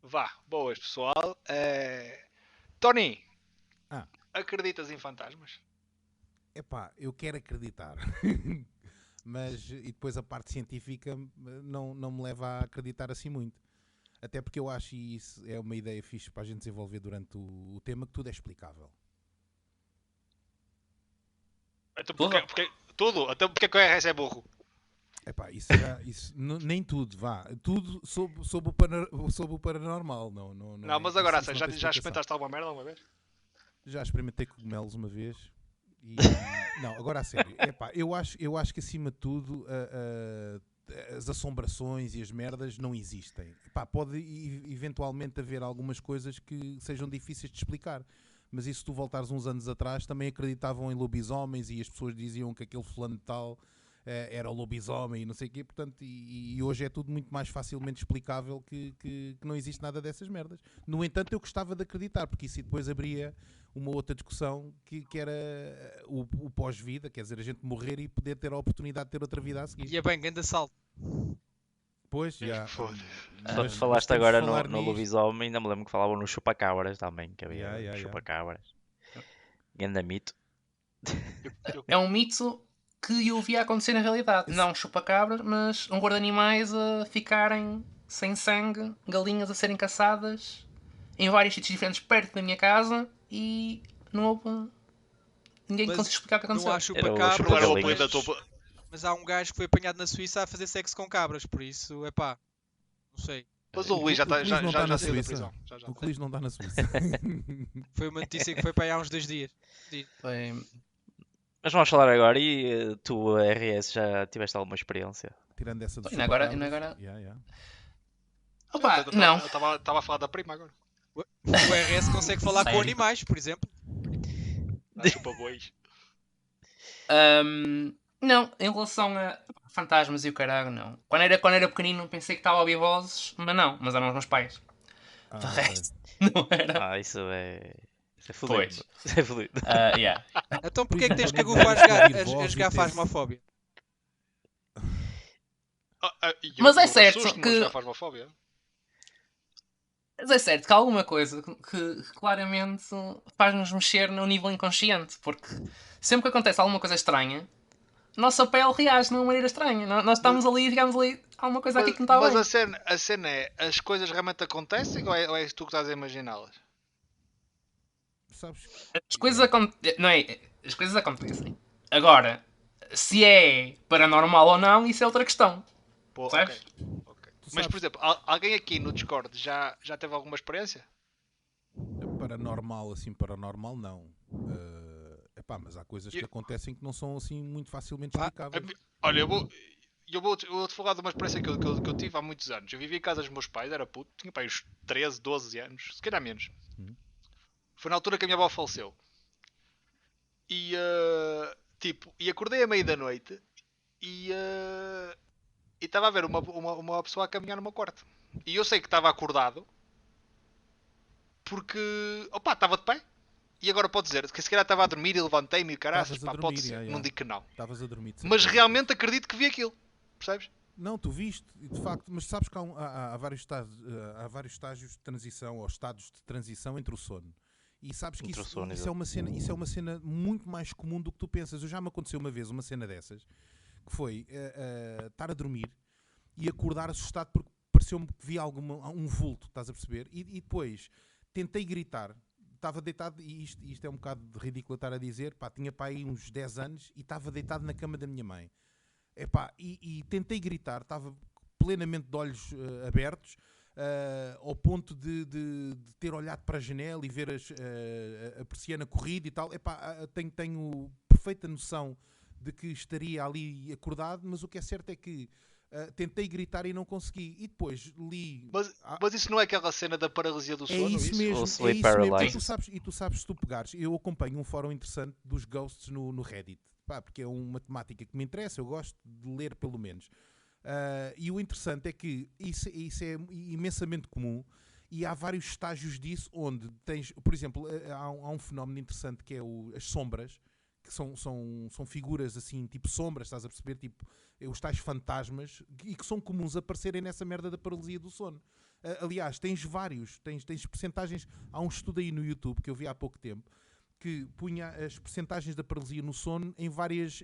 Vá, boas pessoal. Tony, Ah, acreditas em fantasmas? eu quero acreditar. Mas, e depois a parte científica não me leva a acreditar assim muito. Até porque eu acho, e isso é uma ideia fixe para a gente desenvolver durante o tema, que tudo é explicável. Então Tudo? tudo? Então porque é que o RS é burro? Nem tudo, vá. Tudo sob o paranormal, não Não, é. mas agora, Isso já não tem explicação. experimentaste alguma merda alguma vez? Já experimentei cogumelos uma vez e. Não, agora a sério. Eu acho que acima de tudo as assombrações e as merdas não existem. Pode eventualmente haver algumas coisas que sejam difíceis de explicar. Mas isso, se tu voltares uns anos atrás, também acreditavam em lobisomens e as pessoas diziam que aquele fulano de tal era o lobisomem e não sei o quê. Portanto, e hoje é tudo muito mais facilmente explicável que não existe nada dessas merdas. No entanto, eu gostava de acreditar, porque isso depois abria uma outra discussão que era o pós-vida, quer dizer, a gente morrer e poder ter a oportunidade de ter outra vida a seguir. E é bem, grande salto. Pois, já. Foda-se. Mas Falaste temos agora de falar no nisto. lobisomem, ainda me lembro que falavam no chupacabras também, que havia Yeah. chupacabras. Ganda mito. É um mito que eu via acontecer na realidade. Esse- Não um chupa-cabras, mas um guarda de animais a ficarem sem sangue, galinhas a serem caçadas em vários sítios diferentes perto da minha casa e não houve ninguém que Mas conseguiu explicar o que não aconteceu. há Era o chupa-cabras, Não era o chupa-galinhas. apelido da tua. mas há um gajo que foi apanhado na Suíça a fazer sexo com cabras, por isso, epá, não sei. Mas o Luís já O Clis não está na saiu da Suíça. prisão. Já. O Clis não está na Suíça. Foi uma notícia que foi para aí há uns 2 dias. Foi... Mas vamos falar agora e tu, RS, já tiveste alguma experiência? Tirando essa do Ainda agora- chupacabras. ainda agora- Yeah. Opa, não. Eu estava a falar da prima agora. O RS consegue falar com Sério? animais, por exemplo. Chupa bois. Não, em relação a fantasmas e o caralho, não. Quando era pequenino pensei que estava a ouvir vozes, mas não, mas eram os meus pais. Ah, De ok. resto, não era. Isso é fudido. Pois. Isso é fudido. Yeah. Então porquê é que tens que Por agufar exemplo, a jogar Phasmophobia? Mas é certo que faz uma fóbia. Mas é certo que há alguma coisa que claramente faz-nos mexer no nível inconsciente, porque sempre que acontece alguma coisa estranha, a nossa pele reage de uma maneira estranha. Nós estamos ali e ficamos ali, há alguma coisa aqui que não está Mas bem. a cena é, as coisas realmente acontecem ou é tu que estás a imaginá-las? Sabes? As coisas acontecem. Não é? As coisas acontecem. Agora, se é paranormal ou não, isso é outra questão. Pô, Sabes? ok. Mas, por exemplo, alguém aqui no Discord já teve alguma experiência? Paranormal não. Mas há coisas que acontecem que não são assim muito facilmente explicáveis. Olha, eu vou-te falar de uma experiência que eu tive há muitos anos. Eu vivia em casa dos meus pais, era puto, tinha pai uns 13, 12 anos, se calhar menos. Foi na altura que a minha avó faleceu. E, e acordei à meia da noite e estava a ver uma pessoa a caminhar no meu quarto. E eu sei que estava acordado porque, estava de pé. E agora pode dizer que se calhar estava a dormir e levantei-me e caraças, pode ser, não digo que não. Estavas a dormir. Mas realmente acredito que vi aquilo, percebes? Não, tu viste, de facto, mas sabes que há vários estágios de transição, ou estados de transição entre o sono. E sabes que isso é uma cena muito mais comum do que tu pensas. Já me aconteceu uma vez uma cena dessas, que foi estar a dormir e acordar assustado porque pareceu-me que vi um vulto, estás a perceber? E depois tentei gritar, estava deitado, e isto é um bocado ridículo estar a dizer, tinha aí uns 10 anos e estava deitado na cama da minha mãe. E tentei gritar, estava plenamente de olhos abertos, ao ponto de ter olhado para a janela e ver a persiana corrida e tal. Tenho perfeita noção de que estaria ali acordado, mas o que é certo é que tentei gritar e não consegui. E depois li... Mas isso não é aquela cena da paralisia do sono? É isso mesmo. Ou sleep paralysis. E tu sabes, se tu pegares... Eu acompanho um fórum interessante dos ghosts no Reddit. Porque é uma temática que me interessa. Eu gosto de ler, pelo menos. E o interessante é que isso é imensamente comum. E há vários estágios disso onde tens... Por exemplo, há um fenómeno interessante que é as sombras, que são figuras assim, tipo sombras, estás a perceber? Tipo, os tais fantasmas, e que são comuns aparecerem nessa merda da paralisia do sono. Aliás, tens vários, tens percentagens. Há um estudo aí no YouTube que eu vi há pouco tempo que punha as percentagens da paralisia no sono em várias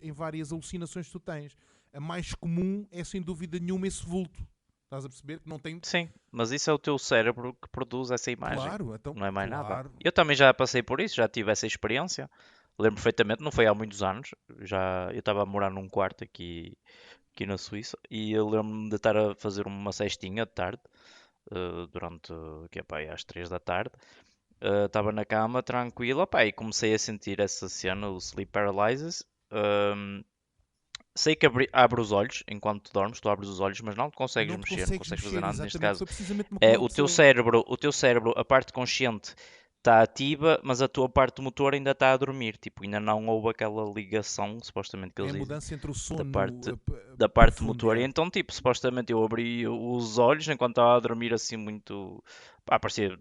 alucinações que tu tens. A mais comum é, sem dúvida nenhuma, esse vulto. Estás a perceber? Que não tem... Sim, mas isso é o teu cérebro que produz essa imagem. Claro, então, não é mais claro. nada. Eu também já passei por isso, já tive essa experiência. Lembro perfeitamente, não foi há muitos anos. Eu estava a morar num quarto aqui na Suíça e eu lembro-me de estar a fazer uma cestinha de tarde, durante, que é pá, às 3 da tarde. Estava na cama, tranquilo, opá, e comecei a sentir essa cena, o sleep paralysis. Sei que abre os olhos enquanto dormes, tu abres os olhos, mas não te consegues Não te mexer, não consegues fazer nada. Neste caso, Foi precisamente uma o teu cérebro, a parte consciente está ativa, mas a tua parte motora ainda está a dormir. Tipo, ainda não houve aquela ligação, supostamente, que é eles a dizem, mudança entre o sono da parte profundo, motora. E então, tipo, supostamente eu abri os olhos enquanto estava a dormir assim muito. Pá, parecia.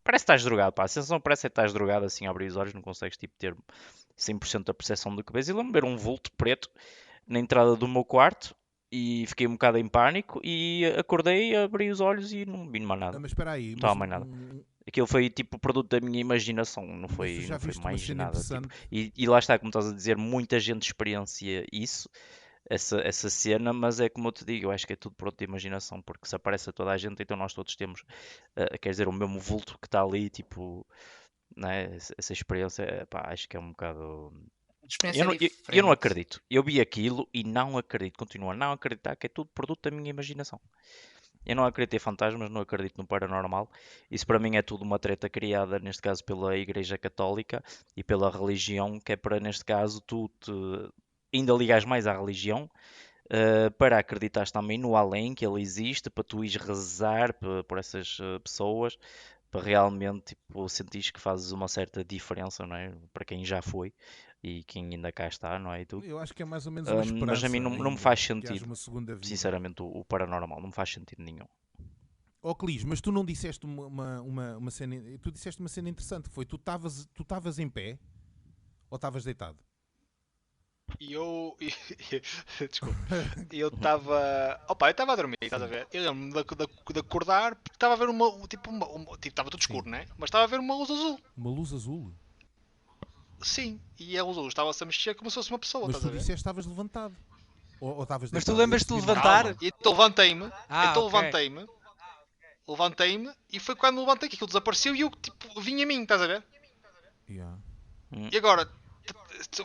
Parece que estás drogado, pá. A sensação parece que estás drogado assim a abrir os olhos, não consegues tipo ter 100% da percepção do que vês. E lembro-me de ver um vulto preto na entrada do meu quarto e fiquei um bocado em pânico e acordei, abri os olhos e não vi mais nada. Mas espera aí, Não estava mais nada. Aquilo foi tipo produto da minha imaginação, não mas tu foi, já não foi viste uma mais cena nada. Tipo. interessante. E lá está, como estás a dizer, muita gente experiencia isso, essa cena, mas é como eu te digo, eu acho que é tudo produto de imaginação, porque se aparece a toda a gente, então nós todos temos, quer dizer, o mesmo vulto que está ali, tipo, né? Essa experiência, pá, acho que é um bocado. A experiência é Eu diferente. não acredito. Eu vi aquilo e não acredito. Continuo a não acreditar que é tudo produto da minha imaginação. Eu não acredito em fantasmas, não acredito no paranormal. Isso para mim é tudo uma treta criada, neste caso, pela Igreja Católica e pela religião, que é para, neste caso, tu te ainda ligas mais à religião, para acreditares também no além, que ele existe, para tu ires rezar por essas pessoas, para realmente tipo, sentires que fazes uma certa diferença, não é? Para quem já foi e quem ainda cá está, não é? E tu? Eu acho que é mais ou menos uma esperança Mas a mim não me ainda faz que haja sentido, uma segunda vida. sinceramente, o paranormal não me faz sentido nenhum. Ó Clis, mas tu não disseste uma cena. Tu disseste uma cena interessante, que foi tu estavas em pé ou estavas deitado? E eu. Desculpa. Eu estava. Opa, eu estava a dormir, estás a ver? Eu lembro-me de acordar porque estava a ver tipo, estava tudo escuro, Sim. né? Mas estava a ver uma luz azul. Uma luz azul. Sim, e a luz azul estava-se a mexer como se fosse uma pessoa, Mas estás tu a ver? disseste que estavas levantado. Ou estavas Mas deitado. tu lembras-te de Eu percebi levantar? mal. Calma. E então levantei-me. Ah, ok. Levantei-me e foi quando me levantei que aquilo desapareceu e eu tipo vim a mim, estás a ver? Yeah. E agora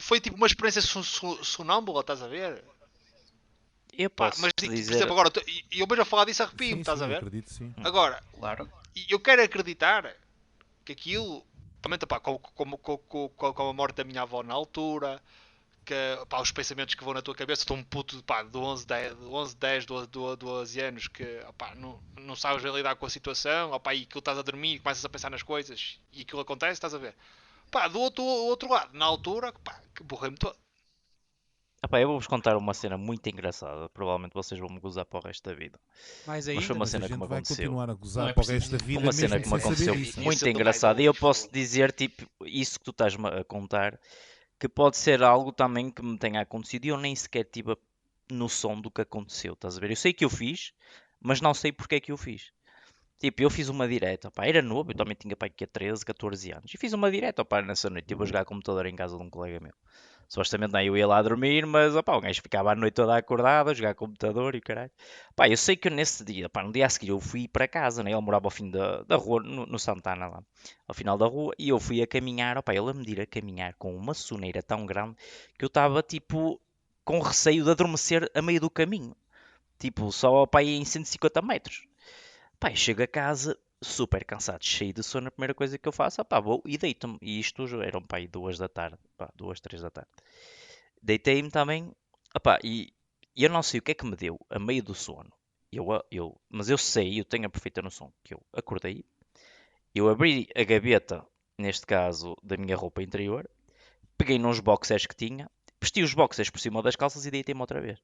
foi tipo uma experiência sonâmbula, estás a ver? Eu Pá, posso mas te por dizer, exemplo, agora eu vejo a falar disso arrepio-me, Sim, estás sim, a eu ver? acredito, sim. Agora, Claro. eu quero acreditar que aquilo, também pá, com a morte da minha avó na altura, que pá, os pensamentos que vão na tua cabeça, estou um puto pá, de 12 anos que pá, não sabes bem lidar com a situação, pá, e que estás a dormir e começas a pensar nas coisas e aquilo acontece, estás a ver? Pá, do outro lado, na altura, pá, que borrei-me todo. eu vou-vos contar uma cena muito engraçada, provavelmente vocês vão me gozar para o resto da vida. Mais Mas foi ainda? uma Mas a cena que gente me vai aconteceu. continuar a Não gozar é para o resto da preciso. vida, Uma cena mesmo que me sem saber aconteceu isso. muito Isso eu tô engraçada. mais E eu longe, posso fogo. dizer, tipo, isso que tu estás-me a contar, que pode ser algo também que me tenha acontecido e eu nem sequer tive a noção do que aconteceu, estás a ver? Eu sei que eu fiz, mas não sei porque é que eu fiz. Tipo, eu fiz uma direta, pá, era novo, eu também tinha, pá, aqui 13, 14 anos. E fiz uma direta, pá, nessa noite. Estive a jogar computador em casa de um colega meu. Supostamente, não, eu ia lá dormir, mas, opá, o gajo ficava a noite toda acordado, a jogar computador e caralho. Pá, eu sei que nesse dia, pá, no dia a seguir eu fui para casa, né? Ele morava ao fim da rua, no Santana lá, ao final da rua, e eu fui a caminhar, opá, ele a me ir a caminhar com uma soneira tão grande que eu estava, tipo, com receio de adormecer a meio do caminho. Tipo, só, pá, em 150 metros. Pá, chego a casa super cansado, cheio de sono. A primeira coisa que eu faço, pá, vou e deito-me. E isto eram, pá, aí 2 da tarde, pá, 2, 3 da tarde. Deitei-me também, opá, e eu não sei o que é que me deu a meio do sono. Mas eu sei, eu tenho a perfeita noção que eu acordei, eu abri a gaveta, neste caso, da minha roupa interior, peguei nos boxers que tinha, vesti os boxers por cima das calças e deitei-me outra vez.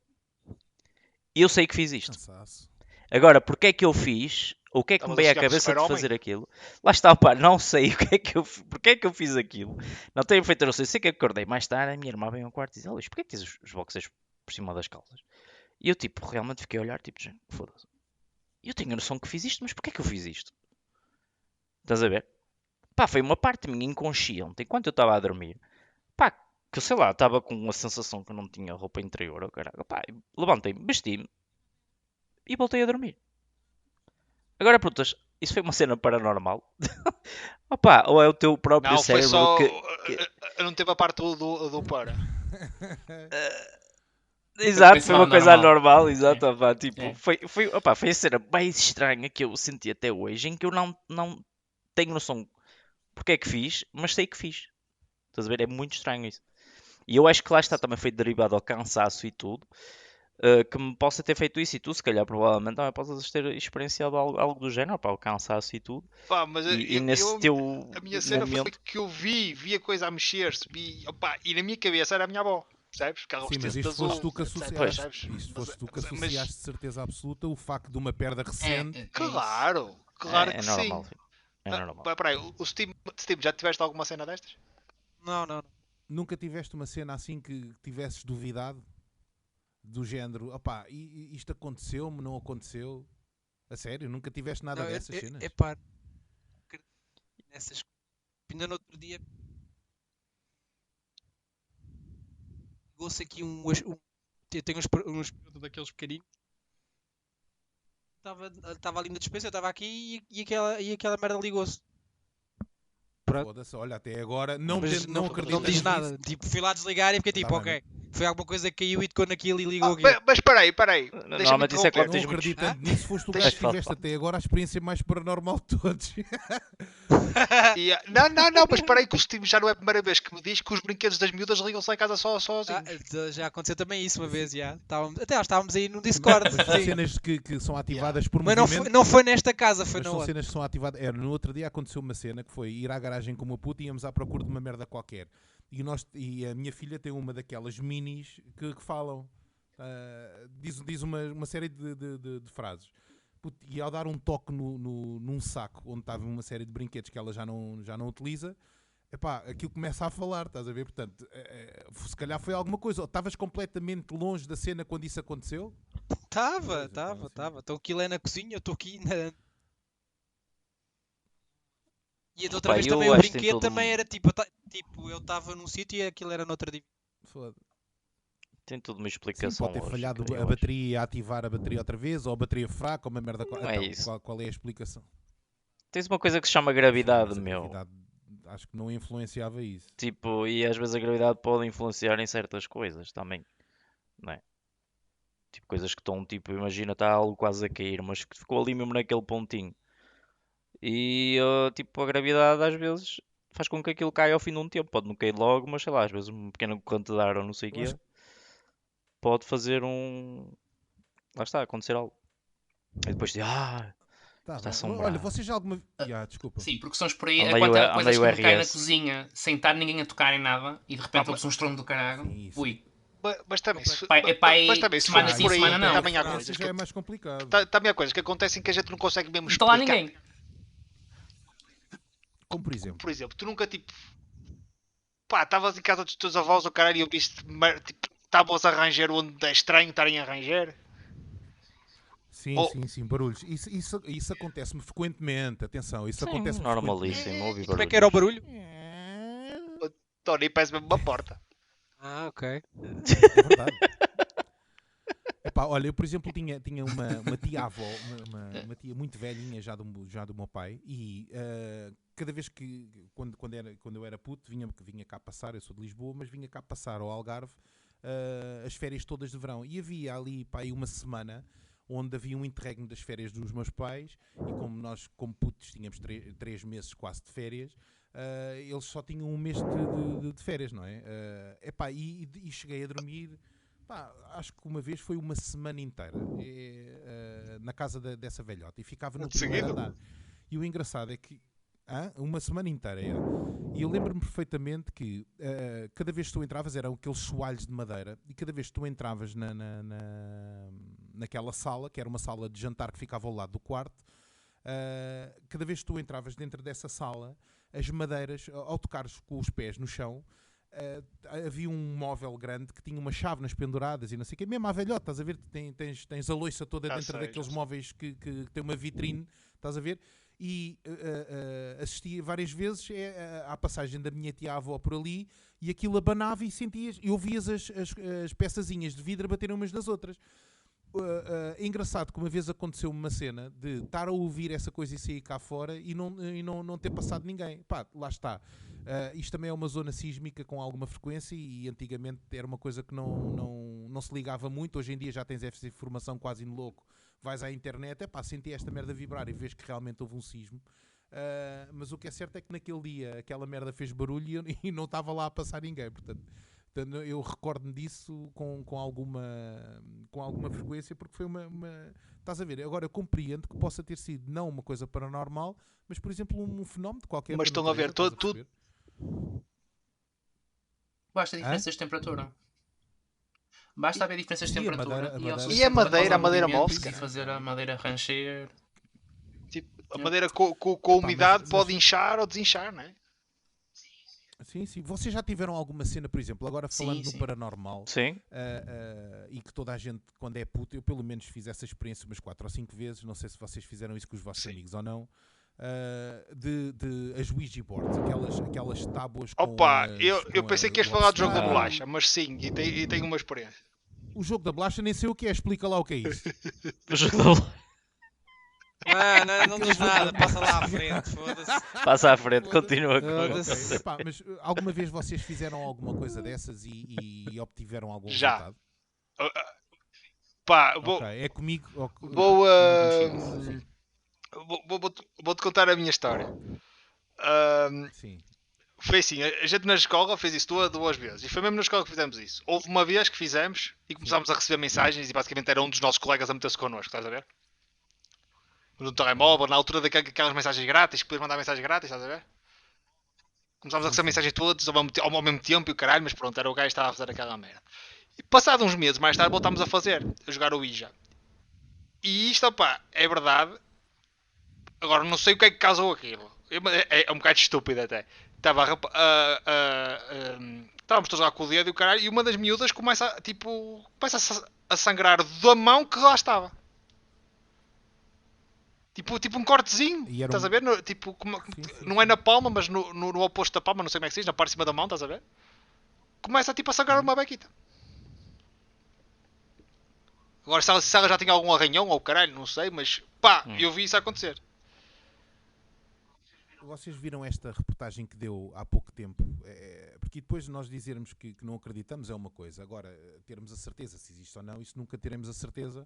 E eu sei que fiz isto. Cansaço. Agora, porque é que eu fiz? O que é que me Estavas a veio à chegar para cabeça de super-homem? fazer aquilo? Lá está, pá, não sei o que é que porque é que eu fiz aquilo. Não tenho feito, não sei. Sei que acordei mais tarde, a minha irmã veio ao quarto e disse: Luís, porquê que tens os boxers por cima das calças? E eu, tipo, realmente fiquei a olhar, tipo, gente, foda-se. Eu tenho a noção que fiz isto, mas porquê é que eu fiz isto? Estás a ver? Pá, foi uma parte minha inconsciente, enquanto eu estava a dormir. Pá, que eu sei lá, estava com a sensação que eu não tinha roupa interior, oh, caralho. Pá, levantei-me, vesti-me e voltei a dormir. Agora perguntas, isso foi uma cena paranormal? Opa, ou é o teu próprio Não, foi cérebro só. que- Não teve a parte do para. Exato, Foi foi só uma coisa normal. anormal, exato, opá, tipo, É. foi a cena mais estranha que eu senti até hoje, em que eu não tenho noção porque é que fiz, mas sei que fiz. Estás a ver? É muito estranho isso. E eu acho que lá está também foi derivado ao cansaço e tudo, que me possa ter feito isso e tu, se calhar, provavelmente, também possas ter experienciado algo do género, pá, o cansaço e tudo. Pá, mas E nesse teu a minha cena foi momento, que eu vi a coisa a mexer-se. Opa, e na minha cabeça era a minha avó. Percebes? Que ela Sim, mas vestia-se de isto foste azul, tu que etc, associaste. percebes? Isto foste tu que Mas- associaste de certeza absoluta o facto de uma perda recente. Isso. Claro, claro é que normal, sim. filho. É normal. Peraí, o Steam, já tiveste alguma cena destas? Não, não, não. Nunca tiveste uma cena assim que tivesses duvidado? Do género, opá, isto aconteceu-me, não aconteceu? A sério? Nunca tiveste nada Não, dessas cenas? epá, nessas. Ainda no outro dia. Ligou-se aqui eu tenho uns daqueles pequeninos. Estava ali na despensa, eu estava aqui e aquela merda ligou-se. Pronto. Foda-se, olha, até agora não, Mas não não acredito diz nada. Tipo, fui lá desligar e fiquei tipo, Tá bem, ok. Foi alguma coisa que caiu e tocou naquilo e ligou aquilo. Mas peraí. Deixa-me Normalmente isso é quando interromper. Não tens muitos. acreditando nisso, foste o Deixa- gajo que tiveste até agora a experiência mais paranormal de todos. Não, mas peraí, que o Steam já não é a primeira vez que me diz que os brinquedos das miúdas ligam-se lá em casa sozinhos. Já aconteceu também isso uma vez, já. Até nós estávamos aí no Discord. Mas são sim. cenas que são ativadas por Mas movimento. não foi nesta casa, foi Mas na são outra. cenas que são ativadas. No outro dia aconteceu uma cena que foi ir à garagem com o meu puto e íamos à procura de uma merda qualquer. E a minha filha tem uma daquelas minis que falam. Diz uma série de frases. Puto, e ao dar um toque num saco onde estava uma série de brinquedos que ela já não utiliza, epá, aquilo começa a falar, estás a ver? Portanto, se calhar foi alguma coisa. Ou estavas completamente longe da cena quando isso aconteceu? Estava. Pois, então, Então aquilo é na cozinha, eu estou aqui na. E da outra Pá, vez eu também o acho que tem brinquedo todo também era tipo, eu estava num sítio e aquilo era noutra dimensão. Foda. Tem tudo uma Sim, explicação pode ter lógica, falhado eu a acho. bateria e a ativar a bateria outra vez, ou a bateria fraca, ou uma merda. Não é isso. Qual é a explicação? Tens uma coisa que se chama Sim, gravidade, mas a meu. gravidade acho que não influenciava isso. Tipo, e às vezes a gravidade pode influenciar em certas coisas também, não é? Tipo, coisas que estão, tipo, imagina, está algo quase a cair, mas que ficou ali mesmo naquele pontinho. E, tipo, a gravidade às vezes faz com que aquilo caia ao fim de um tempo. Pode não cair logo, mas sei lá, às vezes uma pequena corrente de ar ou não sei o Eu acho quê, pode fazer lá está, acontecer algo. E depois diz, Tá está bem. assombrado. Olha, vocês já alguma. Desculpa. Sim, porque sons por aí Andei acontecem o- coisas andei que o me caem na RS. cozinha sem estar ninguém a tocar em nada e de repente ouve-se um estrondo do caralho. Sim, isso. Ui. Mas também, Pai, mas também, se semana formos sim, por aí, semana não. também há Isso coisas já é que, mais complicado. também há coisas que acontecem que a gente não consegue mesmo Não está lá explicar. ninguém. Como por exemplo. Por exemplo, tu nunca tipo. Pá, estavas em casa dos teus avós, o caralho, e eu viste. Tipo, estavam a arranjar onde é estranho estarem a arranjar. Sim, Oh. sim, barulhos. Isso acontece-me frequentemente. Atenção, isso Sim, acontece-me normalíssimo, ouvi E como é que era o barulhos. barulho? Tony, parece mesmo uma porta. Ah, ok. É verdade. Epá, olha, eu por exemplo tinha uma tia-avó, uma tia muito velhinha já do meu pai, e cada vez que, quando eu era puto, vinha cá passar, eu sou de Lisboa, mas vinha cá passar ao Algarve as férias todas de verão. E havia ali, pá, aí uma semana onde havia um interregno das férias dos meus pais, e como nós, como putos, tínhamos 3 meses quase de férias, eles só tinham um mês de férias, não é? Epá, e cheguei a dormir. Pá, acho que uma vez foi uma semana inteira na casa dessa velhota e ficava no De primeiro seguida? andar. E o engraçado é que uma semana inteira era. E eu lembro-me perfeitamente que cada vez que tu entravas eram aqueles soalhos de madeira, e cada vez que tu entravas naquela sala, que era uma sala de jantar que ficava ao lado do quarto, cada vez que tu entravas dentro dessa sala, as madeiras, ao tocares com os pés no chão, havia um móvel grande que tinha umas chávenas penduradas e não sei o que, mesmo à velhota, estás a ver? Tens a loiça toda dentro daqueles móveis que tem uma vitrine, estás a ver? E assisti várias vezes à passagem da minha tia-avó por ali e aquilo abanava e sentias, e ouvias as peçazinhas de vidro a baterem umas nas outras. É engraçado que uma vez aconteceu uma cena de estar a ouvir essa coisa e sair cá fora e não ter passado ninguém. Pá, lá está. Isto também é uma zona sísmica com alguma frequência e antigamente era uma coisa que não se ligava muito. Hoje em dia já tens essa informação quase in louco. Vais à internet, senti esta merda vibrar e vês que realmente houve um sismo. Mas o que é certo é que naquele dia aquela merda fez barulho e não estava lá a passar ninguém. Portanto, eu recordo-me disso com alguma frequência, porque foi uma... Estás a ver? Agora eu compreendo que possa ter sido não uma coisa paranormal, mas por exemplo um fenómeno de qualquer... Mas estão a ver, tudo... Basta diferenças de temperatura. Basta haver diferenças de temperatura. E a madeira move-se. E fazer a madeira rancher. Tipo, a madeira com a umidade pode inchar ou desinchar, não é? Sim. Vocês já tiveram alguma cena, por exemplo, agora falando no paranormal, e que toda a gente, quando é puto, eu pelo menos fiz essa experiência umas 4 ou 5 vezes, não sei se vocês fizeram isso com os vossos amigos ou não, de as Ouija boards, aquelas tábuas com... Opa, eu pensei que ias falar do jogo da bolacha, mas sim, e tenho uma experiência. O jogo da bolacha nem sei o que é, explica lá o que é isso. O jogo da bolacha. Não diz nada, passa lá à frente, foda-se. Passa à frente, continua com mas alguma vez vocês fizeram alguma coisa dessas e obtiveram algum resultado? É comigo. Vou-te contar a minha história. Sim. Foi assim, a gente na escola fez isso 2 vezes. E foi mesmo na escola que fizemos isso. Houve uma vez que fizemos e começámos a receber mensagens e basicamente era um dos nossos colegas a meter-se connosco, estás a ver? No telemóvel, na altura daquelas mensagens grátis, que podias mandar mensagens grátis, estás a ver? Começámos a receber mensagens todas ao mesmo tempo e o caralho, mas pronto, era o gajo que estava a fazer aquela merda. E passado uns meses mais tarde voltámos a jogar o Ouija. E isto, é verdade. Agora não sei o que é que causou aquilo. É um bocado estúpido até. Estávamos todos lá com o dedo e o caralho, e uma das miúdas começa a sangrar da mão que lá estava. Tipo um cortezinho, estás a ver? Sim. Não é na palma, mas no oposto da palma, não sei como é que se diz, na parte de cima da mão, estás a ver? Começa a sangrar uma bequita. Agora se ela já tinha algum arranhão ou caralho, não sei, mas eu vi isso acontecer. Vocês viram esta reportagem que deu há pouco tempo? Porque depois nós dizermos que não acreditamos é uma coisa. Agora, termos a certeza se existe ou não, isso nunca teremos a certeza.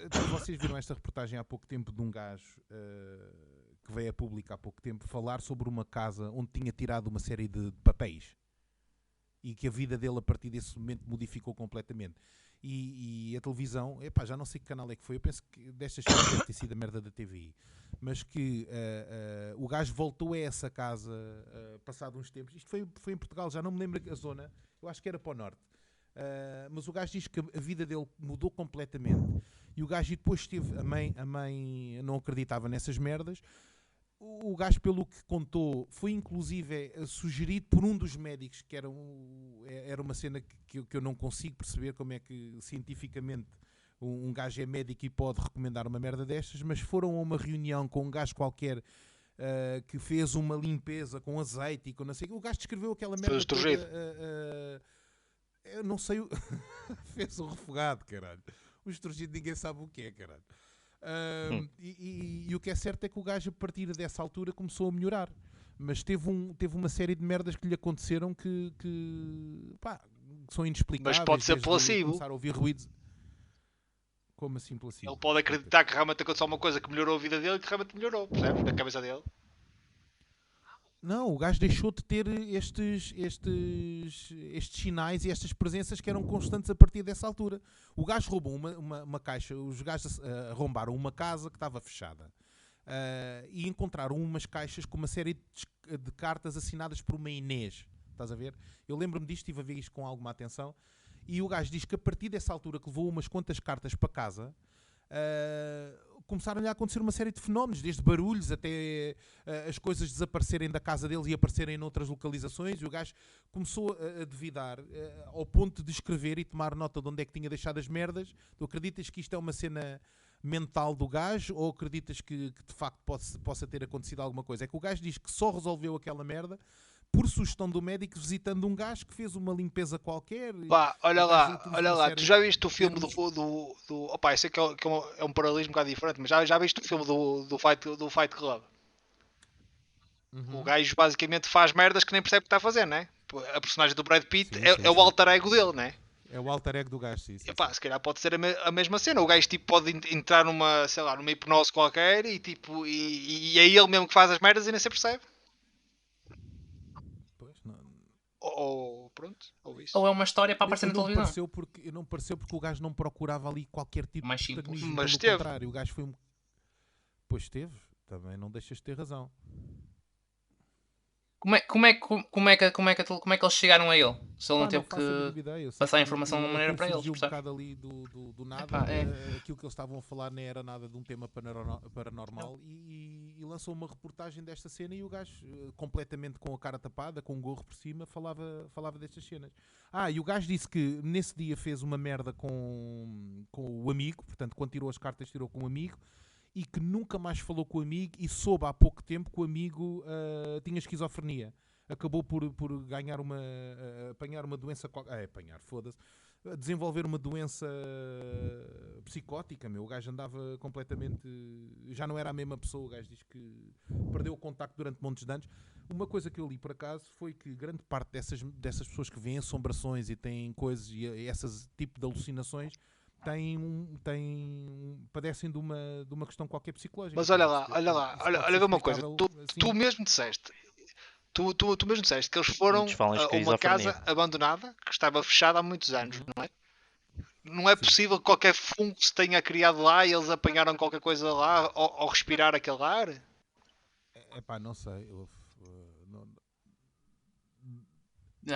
Então, vocês viram esta reportagem há pouco tempo de um gajo que veio a público há pouco tempo falar sobre uma casa onde tinha tirado uma série de papéis e que a vida dele a partir desse momento modificou completamente. E a televisão, já não sei que canal é que foi, eu penso que destas deve ter sido a merda da TVI, mas que o gajo voltou a essa casa passado uns tempos. Isto foi em Portugal, já não me lembro a zona, eu acho que era para o norte. Mas o gajo diz que a vida dele mudou completamente. E o gajo depois teve a mãe não acreditava nessas merdas. O gajo, pelo que contou, foi inclusive sugerido por um dos médicos, que era uma cena que eu não consigo perceber como é que cientificamente um gajo é médico e pode recomendar uma merda destas, mas foram a uma reunião com um gajo qualquer que fez uma limpeza com azeite e com não sei o que. O gajo descreveu aquela merda toda, eu não sei, fez um refogado, caralho. O esturgido ninguém sabe o que é, caralho. E o que é certo é que o gajo, a partir dessa altura, começou a melhorar. Mas teve uma série de merdas que lhe aconteceram que são inexplicáveis. Mas pode ser placebo. Começar a ouvir ruídos. Como assim placebo? Ele pode acreditar que realmente aconteceu uma coisa que melhorou a vida dele e que realmente melhorou, percebes? Na cabeça dele. Não, o gajo deixou de ter estes sinais e estas presenças que eram constantes a partir dessa altura. O gajo roubou uma caixa, os gajos arrombaram uma casa que estava fechada e encontraram umas caixas com uma série de cartas assinadas por uma Inês. Estás a ver? Eu lembro-me disto, estive a ver isto com alguma atenção. E o gajo diz que a partir dessa altura que levou umas quantas cartas para casa, começaram-lhe a acontecer uma série de fenómenos, desde barulhos até as coisas desaparecerem da casa deles e aparecerem noutras localizações, e o gajo começou a duvidar ao ponto de escrever e tomar nota de onde é que tinha deixado as merdas. Tu acreditas que isto é uma cena mental do gajo ou acreditas que de facto possa ter acontecido alguma coisa? É que o gajo diz que só resolveu aquela merda por sugestão do médico, visitando um gajo que fez uma limpeza qualquer. Pá, olha lá, tu já viste o filme do opá, eu sei que é um paralelismo um bocado diferente, mas já viste o filme do Fight Club? Uhum. O gajo basicamente faz merdas que nem percebe o que está a fazer, né? A personagem do Brad Pitt Sim, é o alter ego dele, né? É o alter ego do gajo, sim. Epá, se calhar pode ser a mesma cena. O gajo tipo, pode entrar numa, sei lá, numa hipnose qualquer e tipo, e é ele mesmo que faz as merdas e nem se percebe. Pois, não. Ou pronto, ou isso. Ou é uma história para aparecer na televisão. Não pareceu porque o gajo não procurava ali qualquer tipo Mais de simples. protagonismo. Mas Pelo teve. contrário, o gajo foi um... Pois teve, também não deixas de ter razão. Como é que eles chegaram a ele? Se ele não teve faço a mínima ideia. Eu sei passar a que informação de uma maneira para eles, surgiu um percebes? bocado ali do nada. Epá, é. Aquilo que eles estavam a falar nem era nada de um tema paranormal e lançou uma reportagem desta cena e o gajo, completamente com a cara tapada, com um gorro por cima, falava destas cenas. E o gajo disse que nesse dia fez uma merda com o amigo, portanto, quando tirou as cartas, tirou com o amigo, e que nunca mais falou com o amigo e soube há pouco tempo que o amigo tinha esquizofrenia. Acabou por ganhar apanhar uma doença, desenvolver uma doença psicótica, meu. O gajo andava completamente, já não era a mesma pessoa. O gajo diz que perdeu o contacto durante montes de anos. Uma coisa que eu li por acaso foi que grande parte dessas pessoas que veem assombrações e têm coisas e esses tipo de alucinações padecem de uma questão qualquer psicológica. Mas olha ver uma coisa. Tu mesmo disseste. Tu mesmo disseste que eles foram a uma casa abandonada que estava fechada há muitos anos, não é? Não é possível que qualquer fungo se tenha criado lá e eles apanharam qualquer coisa lá ao respirar aquele ar? Epá, não sei.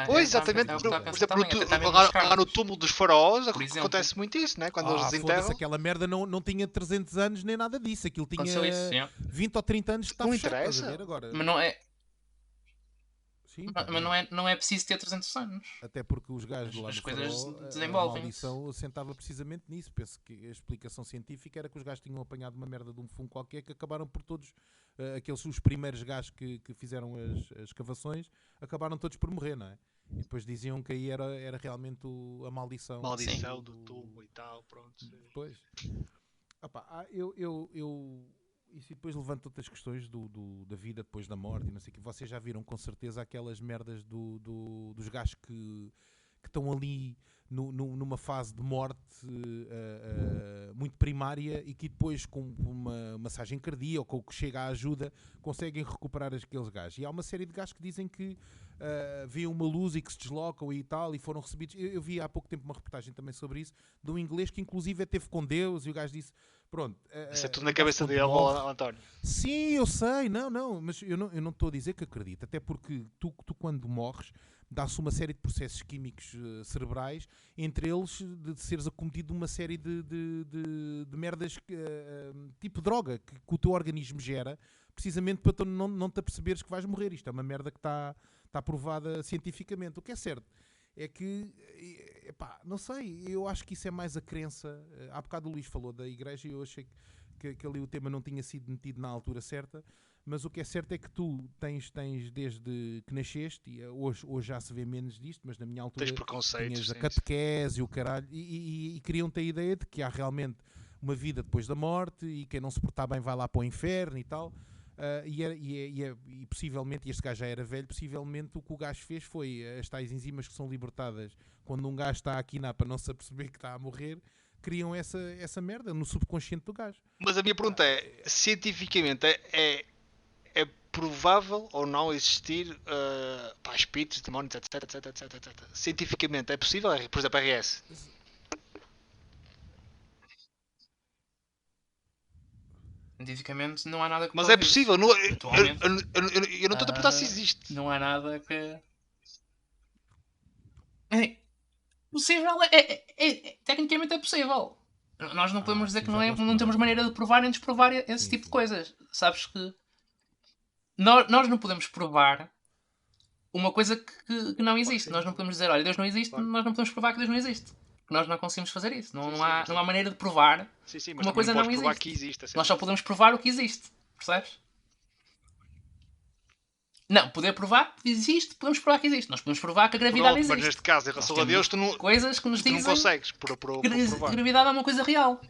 Pois, exatamente. Por exemplo, lá no túmulo dos faraós acontece muito isso, né? Quando eles desenterram. Aquela merda não tinha 300 anos nem nada disso. Aquilo tinha 20 ou 30 anos que está fechado. Não interessa. Agora. Mas não é... Sim, mas não é preciso ter 300 anos. Até porque os gajos lá as no coisas farol, desenvolvem. A maldição sentava precisamente nisso. Penso que a explicação científica era que os gajos tinham apanhado uma merda de um fungo qualquer que acabaram por todos, os primeiros gajos que fizeram as escavações, acabaram todos por morrer, não é? E depois diziam que aí era realmente a maldição. Maldição do tubo e tal, pronto. Depois. Isso depois levanta outras questões da vida depois da morte e não sei o que. Vocês já viram com certeza aquelas merdas dos gajos que estão ali numa fase de morte muito primária e que depois com uma massagem cardíaca ou com o que chega à ajuda conseguem recuperar aqueles gajos. E há uma série de gajos que dizem que veem uma luz e que se deslocam e tal e foram recebidos. Eu vi há pouco tempo uma reportagem também sobre isso de um inglês que inclusive esteve com Deus e o gajo disse pronto. Isso é tudo na cabeça dele, António. Sim, eu sei, mas eu não estou a dizer que acredito, até porque tu quando morres dá-se uma série de processos químicos cerebrais, entre eles de seres acometido de uma série de merdas tipo droga que o teu organismo gera, precisamente para tu não te aperceberes que vais morrer. Isto é uma merda que está provada cientificamente. O que é certo é que, não sei, eu acho que isso é mais a crença. Há bocado o Luís falou da igreja e eu achei que ali o tema não tinha sido metido na altura certa, mas o que é certo é que tu tens desde que nasceste, e hoje já se vê menos disto, mas na minha altura tinhas a catequese e o caralho, e criam-te a ideia de que há realmente uma vida depois da morte e quem não se portar bem vai lá para o inferno e tal. E possivelmente, e este gajo já era velho, possivelmente o que o gajo fez foi as tais enzimas que são libertadas quando um gajo está aqui para não se aperceber que está a morrer, criam essa merda no subconsciente do gajo. Mas a minha pergunta é, cientificamente é provável ou não existir espíritos, demónios, etc. Cientificamente é possível, por exemplo, RS? Cientificamente não há nada que... Mas é possível, eu não estou a perguntar se existe. Não há nada que... Possível tecnicamente é possível. Nós não podemos dizer sim, que já gosto não mais. temos maneira de provar nem desprovar esse Sim, tipo de sim. coisas. Sabes que nós não podemos provar uma coisa que não existe. sim. Nós não podemos dizer, olha, Deus não existe, Claro. nós não podemos provar que Deus não existe. Porque nós não conseguimos fazer isso. Não, Sim, não, sim, há, mas não há maneira de provar Sim, sim, que mas uma também não coisa podes não provar existe. que existe. A cena Nós é só essa. podemos provar o que existe. Percebes? Não, poder provar que existe, podemos provar que existe. Nós podemos provar que a gravidade Pronto, mas existe. neste caso, em Nós relação a Deus, temos coisas que nos tu não dizem consegues que provar. gravidade é uma coisa real.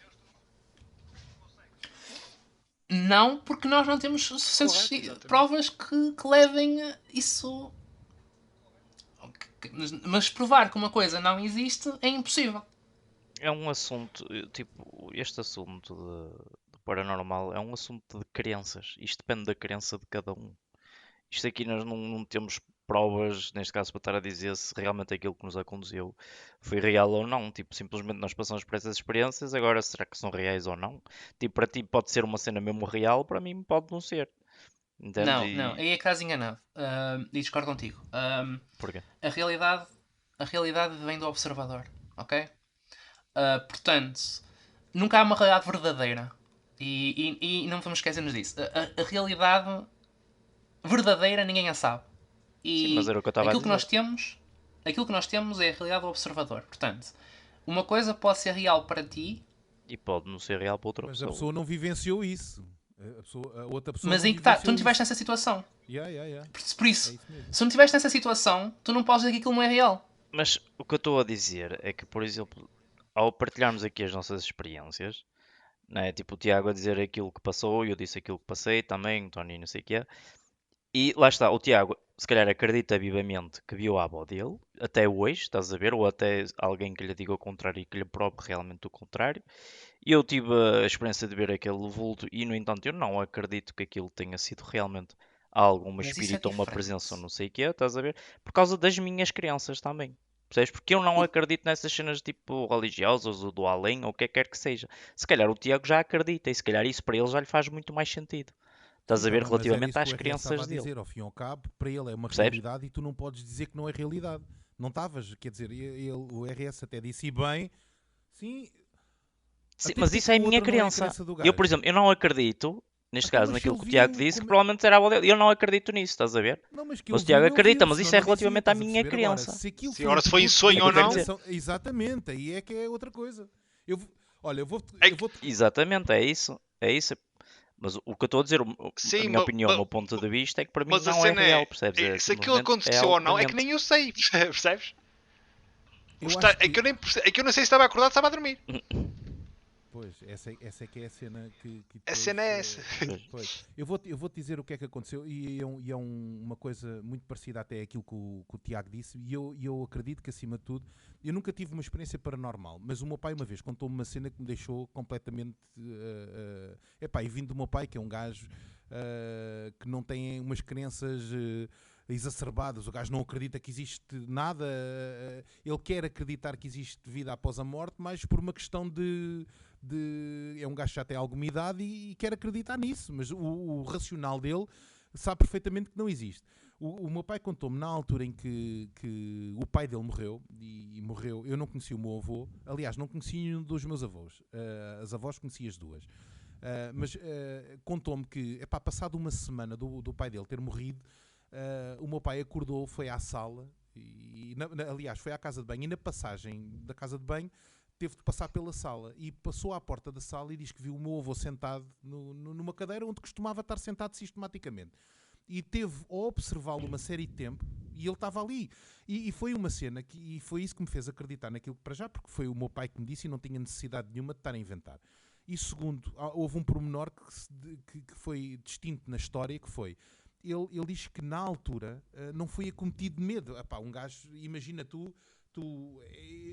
Não, porque nós não temos suficientes Correto, exatamente. provas que levem a isso. Mas provar que uma coisa não existe é impossível. É um assunto, tipo, este assunto de paranormal é um assunto de crenças. Isto depende da crença de cada um. Isto aqui nós não temos provas, neste caso, para estar a dizer se realmente aquilo que nos aconteceu foi real ou não. Tipo, simplesmente nós passamos por essas experiências, agora será que são reais ou não? Tipo, para ti pode ser uma cena mesmo real, para mim pode não ser. Entendes? Não, aí é que estás enganado. E discordo contigo. Porquê? A realidade vem do observador, ok? Portanto, nunca há uma realidade verdadeira. E não vamos esquecer-nos disso. A realidade verdadeira ninguém a sabe. Sim, mas E era o que eu estava a aquilo que nós dizer. temos, aquilo que nós temos é a realidade do observador. Portanto, uma coisa pode ser real para ti, E pode não ser real para outra Mas a pessoa. pessoa não vivenciou isso. A outra pessoa mas não aí que está, tu vivenciou não estiveste isso. nessa situação. Yeah. Por É isso, isso mesmo. se não estiveste nessa situação, tu não podes dizer que aquilo não é real. Mas o que eu estou a dizer é que, por exemplo, ao partilharmos aqui as nossas experiências, né? Tipo o Tiago a dizer aquilo que passou, e eu disse aquilo que passei também, o Tony não sei o que é. E lá está, o Tiago se calhar acredita vivamente que viu a avó dele, até hoje, estás a ver, ou até alguém que lhe diga o contrário e que lhe prove realmente o contrário. E eu tive a experiência de ver aquele vulto e, no entanto, eu não acredito que aquilo tenha sido realmente algo, um Mas isso é espírito ou uma diferente. presença ou não sei o que é, estás a ver? Por causa das minhas crenças também. Percebes? Porque eu não acredito nessas cenas tipo religiosas ou do além ou o que quer que seja. Se calhar o Tiago já acredita e se calhar isso para ele já lhe faz muito mais sentido. Sim, Estás a tá ver bem, mas era relativamente isso que às o RS estava crenças a dele. dizer. Ao fim e ao cabo, para ele é uma Percebes? realidade e tu não podes dizer que não é realidade. Não estavas, quer dizer, o RS até disse e bem, sim, Sim, até mas porque isso é a a minha outra não é a crença. crença do Eu, por gajo. exemplo, eu não acredito, neste Então, caso, mas se naquilo ele que o Tiago viu, disse, que provavelmente será a avó dele. Eu não acredito nisso, estás a ver? não, mas que Mas ele o Tiago viu, ele acredita, viu, mas senão isso é não dizia, relativamente à estás a minha perceber agora. crença. Se aquilo Sim, foi agora se foi em tudo sonho É o que ou eu quero não, dizer. exatamente, aí é que é outra coisa. Olha, é que, Exatamente, é isso. É isso. Mas o que eu estou a dizer, a sim, minha opinião, o meu ponto de vista é que para mim mas a não é cena real, é, percebes? É se aquilo simplesmente é aconteceu algo ou da não, é que mente. nem eu sei, percebes? eu acho que É que eu não sei se estava acordado ou estava a dormir. pois, essa é que é a cena que A depois. cena é essa. Pois, eu vou-te dizer o que é que aconteceu e é uma coisa muito parecida até àquilo que o Tiago disse e eu acredito que, acima de tudo, eu nunca tive uma experiência paranormal, mas o meu pai uma vez contou-me uma cena que me deixou completamente. Epá, e vindo do meu pai, que é um gajo que não tem umas crenças. Exacerbadas, o gajo não acredita que existe nada, ele quer acreditar que existe vida após a morte, mas por uma questão é um gajo que já tem alguma idade e quer acreditar nisso, mas o racional dele sabe perfeitamente que não existe. O meu pai contou-me na altura em que o pai dele morreu, e morreu, eu não conheci o meu avô, aliás, não conheci nenhum dos meus avós, as avós conheci as duas. Mas contou-me que, passado uma semana do pai dele ter morrido, o meu pai acordou, foi à sala, aliás, foi à casa de banho, e na passagem da casa de banho teve de passar pela sala e passou à porta da sala e diz que viu o meu avô sentado numa cadeira onde costumava estar sentado sistematicamente. E teve a observá-lo uma série de tempo e ele estava ali. E foi uma cena e foi isso que me fez acreditar naquilo que para já, porque foi o meu pai que me disse e não tinha necessidade nenhuma de estar a inventar. E segundo, houve um pormenor que foi distinto na história, que foi... Ele diz que na altura não foi acometido de medo. Um gajo, imagina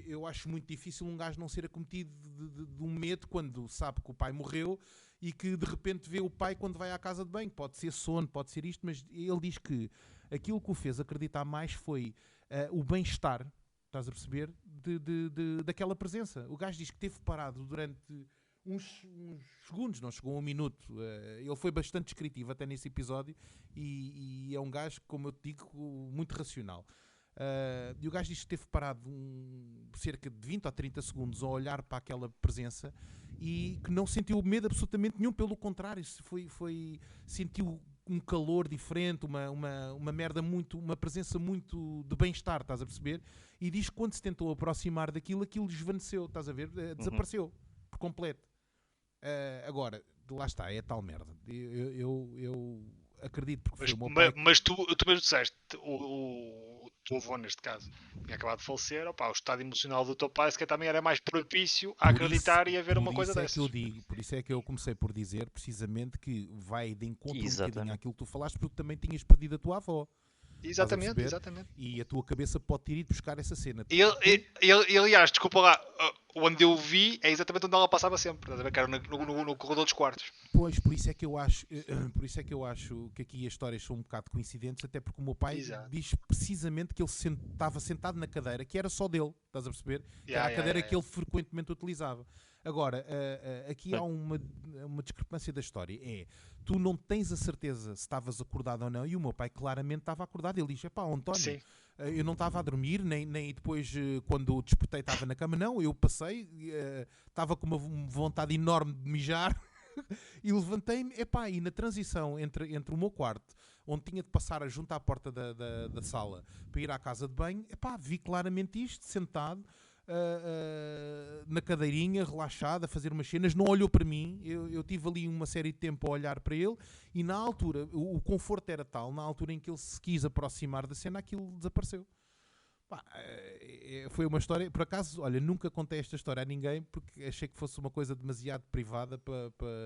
eu acho muito difícil um gajo não ser acometido de um medo quando sabe que o pai morreu e que de repente vê o pai quando vai à casa de banho. Pode ser sono, pode ser isto, mas ele diz que aquilo que o fez acreditar mais foi o bem-estar, estás a perceber, daquela presença. O gajo diz que teve parado durante uns segundos, não chegou a um minuto. Ele foi bastante descritivo até nesse episódio e é um gajo, como eu te digo, muito racional. E o gajo diz que esteve parado cerca de 20 ou 30 segundos a olhar para aquela presença e que não sentiu medo absolutamente nenhum, pelo contrário, sentiu um calor diferente, uma merda muito, uma presença muito de bem-estar, estás a perceber? E diz que quando se tentou aproximar daquilo, aquilo desvaneceu, estás a ver? Desapareceu por completo. Agora, lá está, é tal merda. Eu acredito porque foi o meu pai. Mas tu mesmo disseste, o teu avô neste caso, tinha acabado de falecer, o estado emocional do teu pai se calhar também era mais propício a acreditar e a ver uma coisa dessas. Por isso é que eu comecei por dizer precisamente que vai de encontro um bocadinho àquilo que tu falaste, porque também tinhas perdido a tua avó. Exatamente. E a tua cabeça pode ter ido buscar essa cena. E aliás, desculpa lá, onde eu vi é exatamente onde ela passava sempre, estás a ver? Que era no corredor dos quartos. Pois, por isso é que eu acho que aqui as histórias são um bocado coincidentes, até porque o meu pai diz precisamente que ele estava sentado na cadeira, que era só dele, estás a perceber? Que era a cadeira que ele frequentemente utilizava. Agora, aqui há uma discrepância da história. Tu não tens a certeza se estavas acordado ou não, e o meu pai claramente estava acordado. Ele diz, António, eu não estava a dormir, nem depois, quando despertei, estava na cama. Não, eu passei, estava com uma vontade enorme de mijar, e levantei-me, e na transição entre o meu quarto, onde tinha de passar junto à porta da sala, para ir à casa de banho, vi claramente isto, sentado, na cadeirinha, relaxado, a fazer umas cenas, não olhou para mim. Eu tive ali uma série de tempo a olhar para ele, e na altura o conforto era tal, na altura em que ele se quis aproximar da cena, aquilo desapareceu. Foi uma história, por acaso, olha, nunca contei esta história a ninguém porque achei que fosse uma coisa demasiado privada